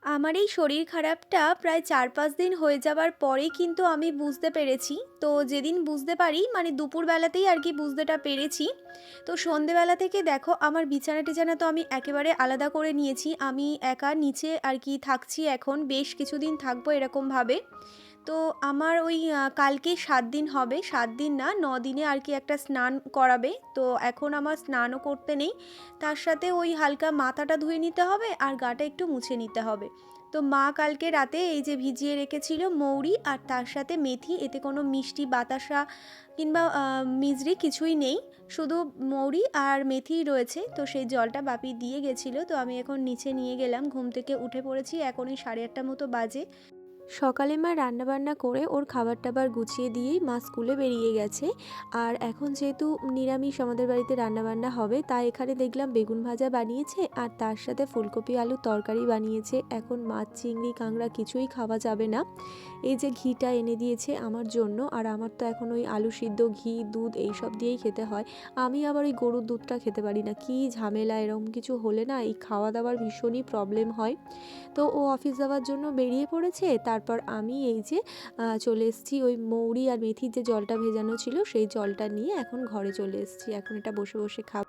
আমার এই শরীর খারাপটা প্রায় ৪-৫ দিন হয়ে যাওয়ার পরেই কিন্তু আমি বুঝতে পেরেছি। তো যেদিন বুঝতে পারি মানে দুপুরবেলাতেই আরকি বুঝতেটা পেরেছি। তো সন্ধেবেলা থেকে দেখো আমার বিছানা-টিছানা তো আমি একেবারে আলাদা করে নিয়েছি। আমি একা নিচে আরকি থাকছি এখন। বেশ কিছুদিন থাকবো এরকমভাবে। তো আমার ওই কালকে ৭ দিন হবে। ৭ দিন না ৯ দিনে আরকি একটা স্নান করাবে। তো এখন আমার স্নানও করতে নেই। তার সাথে ওই হালকা মাথাটা ধুয়ে নিতে হবে আর গাটা একটু মুছে নিতে হবে। তো মা কালকে রাতে এই যে ভিজিয়ে রেখেছিল মৌরি আর তার সাথে মেথি, এতে কোনো মিষ্টি বাতাসা কিংবা মিছরি কিছুই নেই। শুধু মৌরি আর মেথিই রয়েছে। তো সেই জলটা বাপি দিয়ে গেছিল। তো আমি এখন নিচে নিয়ে গেলাম। ঘুম থেকে উঠে পড়েছি। এখন ওই 8:30 মতো বাজে। সকালে মা রান্নাবান্না করে ওর খাবার-টাবার গুছিয়ে দিয়েই মা স্কুলে বেরিয়ে গেছে। আর এখন যেহেতু নিরামিষ আমাদের বাড়িতে রান্নাবান্না হবে, তাই এখানে দেখলাম বেগুন ভাজা বানিয়েছে আর তার সাথে ফুলকপি আলুর তরকারি বানিয়েছে। এখন মাছ, চিংড়ি, কাঁকড়া কিছুই খাওয়া যাবে না। এই যে ঘিটা এনে দিয়েছে আমার জন্য, আর আমার তো এখন ওই আলু সিদ্ধ, ঘি, দুধ এইসব দিয়েই খেতে হয়। আমি আবার ওই গরুর দুধটা খেতে পারি না। কী ঝামেলা! এরকম কিছু হলে না এই খাওয়া-দাওয়ার ভীষণই প্রবলেম হয়। তো ও অফিস যাওয়ার জন্য বেরিয়ে পড়েছে। তারপর আমি এই যে চলে এসেছি ওই মৌরি আর মেথির যে জলটা ভেজানো ছিল সেই জলটা নিয়ে এখন ঘরে চলে এসেছি। এখন এটা বসে বসে খাবো।